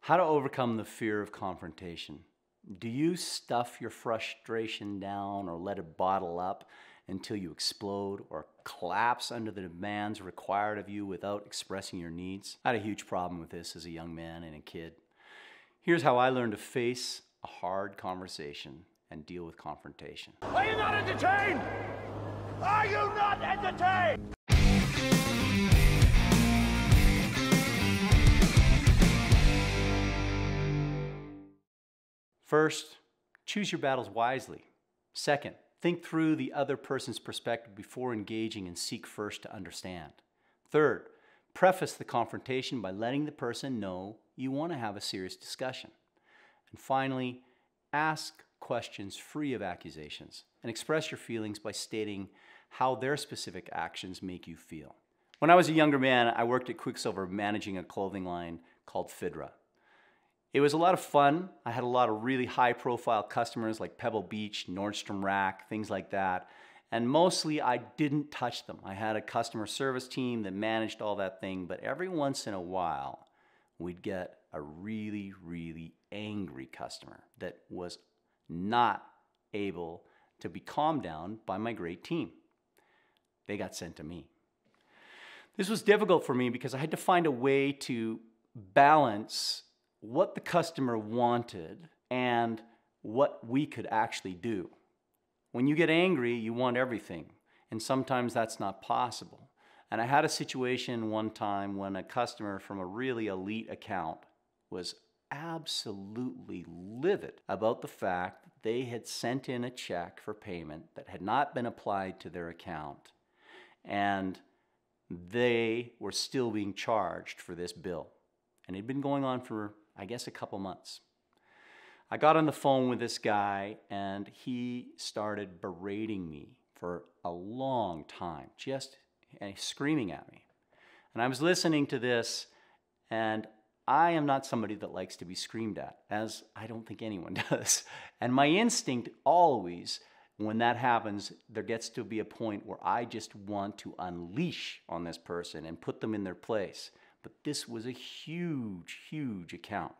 How to overcome the fear of confrontation. Do you stuff your frustration down or let it bottle up until you explode or collapse under the demands required of you without expressing your needs? I had a huge problem with this as a young man and a kid. Here's how I learned to face a hard conversation and deal with confrontation. Are you not entertained? Are you not entertained? First, choose your battles wisely. Second, think through the other person's perspective before engaging and seek first to understand. Third, preface the confrontation by letting the person know you want to have a serious discussion. And finally, ask questions free of accusations and express your feelings by stating how their specific actions make you feel. When I was a younger man, I worked at Quicksilver managing a clothing line called Fidra. It was a lot of fun. I had a lot of really high-profile customers like Pebble Beach, Nordstrom Rack, things like that. And mostly I didn't touch them. I had a customer service team that managed all that thing, but every once in a while, we'd get a really, really angry customer that was not able to be calmed down by my great team. They got sent to me. This was difficult for me because I had to find a way to balance what the customer wanted and what we could actually do. When you get angry, you want everything, and sometimes that's not possible. And I had a situation one time when a customer from a really elite account was absolutely livid about the fact that they had sent in a check for payment that had not been applied to their account, and they were still being charged for this bill. And it had been going on for, I guess, a couple months. I got on the phone with this guy and he started berating me for a long time, just screaming at me. And I was listening to this, and I am not somebody that likes to be screamed at, as I don't think anyone does. And my instinct always, when that happens, there gets to be a point where I just want to unleash on this person and put them in their place. But this was a huge, huge account,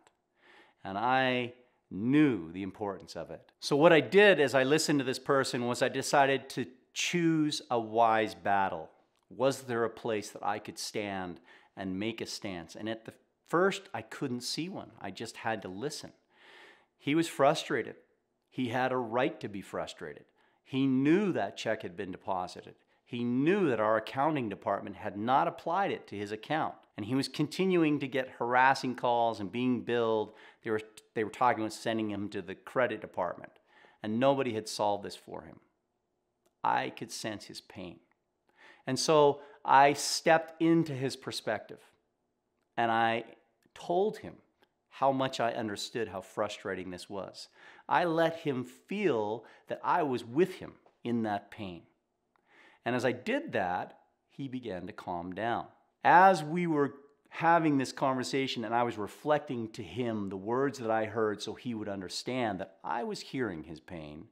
and I knew the importance of it. So what I did as I listened to this person was I decided to choose a wise battle. Was there a place that I could stand and make a stance? And at the first, I couldn't see one. I just had to listen. He was frustrated. He had a right to be frustrated. He knew that check had been deposited. He knew that our accounting department had not applied it to his account. And he was continuing to get harassing calls and being billed. They were talking about sending him to the credit department. And nobody had solved this for him. I could sense his pain. And so I stepped into his perspective. And I told him how much I understood how frustrating this was. I let him feel that I was with him in that pain. And as I did that, he began to calm down. As we were having this conversation and I was reflecting to him the words that I heard so he would understand that I was hearing his pain,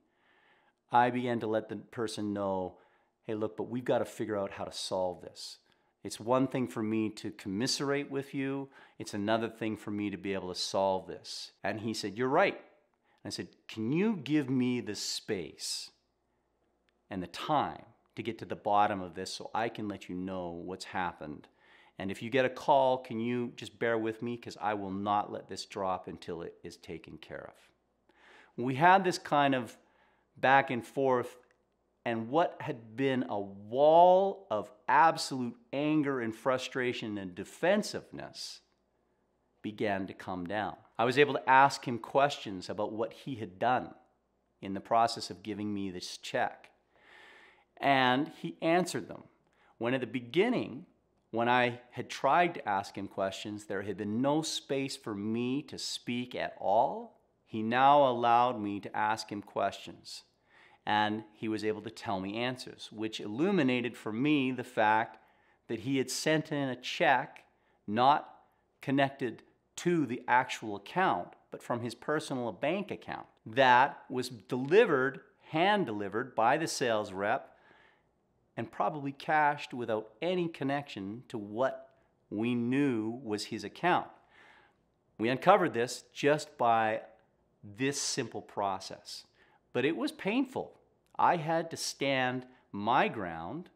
I began to let the person know, hey, look, but we've got to figure out how to solve this. It's one thing for me to commiserate with you. It's another thing for me to be able to solve this. And he said, you're right. And I said, can you give me the space and the time to get to the bottom of this so I can let you know what's happened? And if you get a call, can you just bear with me, because I will not let this drop until it is taken care of. We had this kind of back and forth, and what had been a wall of absolute anger and frustration and defensiveness began to come down. I was able to ask him questions about what he had done in the process of giving me this check. And he answered them. When at the beginning, when I had tried to ask him questions, there had been no space for me to speak at all. He now allowed me to ask him questions, and he was able to tell me answers, which illuminated for me the fact that he had sent in a check not connected to the actual account, but from his personal bank account that was delivered, hand-delivered by the sales rep, and probably cashed without any connection to what we knew was his account. We uncovered this just by this simple process. But it was painful. I had to stand my ground.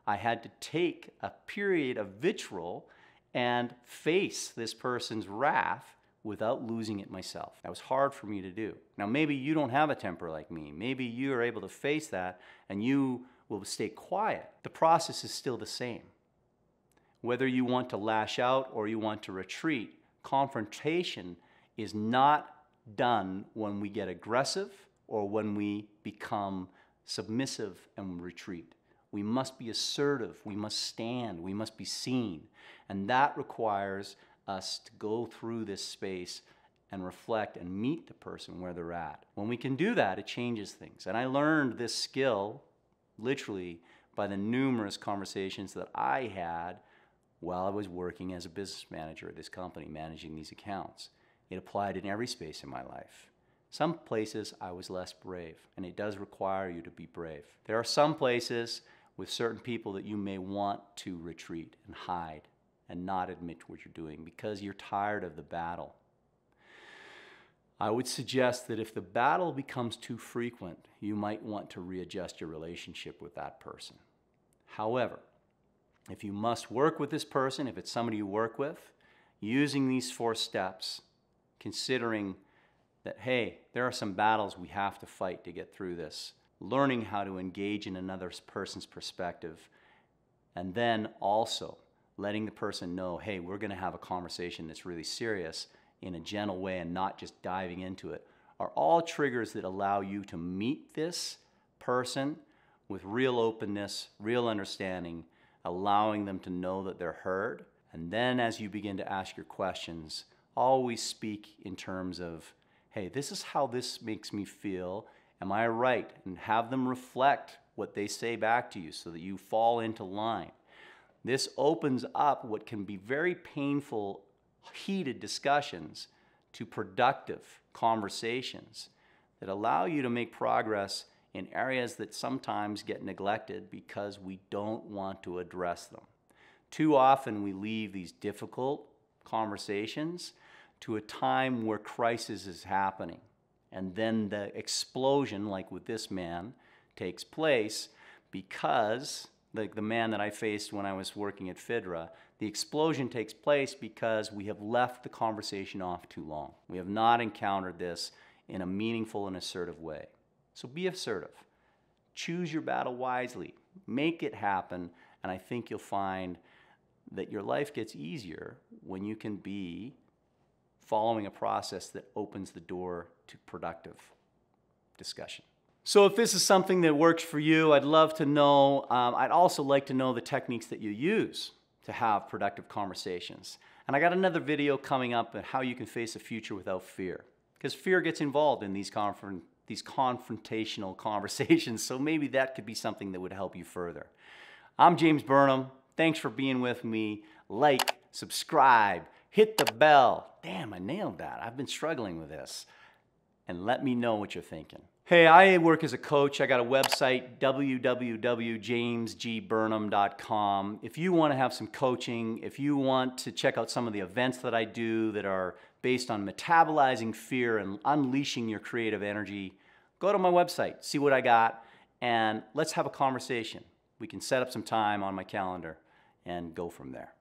I had to take a period of vitriol and face this person's wrath without losing it myself. That was hard for me to do. Now, maybe you don't have a temper like me. Maybe you are able to face that and you will stay quiet. The process is still the same. Whether you want to lash out or you want to retreat, confrontation is not done when we get aggressive or when we become submissive and retreat. We must be assertive, we must stand, we must be seen. And that requires us to go through this space and reflect and meet the person where they're at. When we can do that, it changes things. And I learned this skill literally by the numerous conversations that I had while I was working as a business manager at this company, managing these accounts. It applied in every space in my life. Some places I was less brave, and it does require you to be brave. There are some places with certain people that you may want to retreat and hide and not admit what you're doing because you're tired of the battle. I would suggest that if the battle becomes too frequent, you might want to readjust your relationship with that person. However, if you must work with this person, if it's somebody you work with, using these 4 steps, considering that, hey, there are some battles we have to fight to get through this, learning how to engage in another person's perspective, and then also letting the person know, hey, we're going to have a conversation that's really serious in a gentle way and not just diving into it, are all triggers that allow you to meet this person with real openness, real understanding, allowing them to know that they're heard. And then as you begin to ask your questions, always speak in terms of, hey, this is how this makes me feel. Am I right? And have them reflect what they say back to you so that you fall into line. This opens up what can be very painful, heated discussions to productive conversations that allow you to make progress in areas that sometimes get neglected because we don't want to address them. Too often we leave these difficult conversations to a time where crisis is happening. And then the explosion, like with this man, takes place because, like the man that I faced when I was working at FIDRA, the explosion takes place because we have left the conversation off too long. We have not encountered this in a meaningful and assertive way. So be assertive. Choose your battle wisely. Make it happen, and I think you'll find that your life gets easier when you can be following a process that opens the door to productive discussion. So if this is something that works for you, I'd love to know. I'd also like to know the techniques that you use to have productive conversations. And I got another video coming up on how you can face a future without fear. Because fear gets involved in these confrontational conversations, so maybe that could be something that would help you further. I'm James Burnham. Thanks for being with me. Like, subscribe, hit the bell. Damn, I nailed that. I've been struggling with this. And let me know what you're thinking. Hey, I work as a coach. I got a website, www.jamesgburnham.com. If you want to have some coaching, if you want to check out some of the events that I do that are based on metabolizing fear and unleashing your creative energy, go to my website, see what I got, and let's have a conversation. We can set up some time on my calendar and go from there.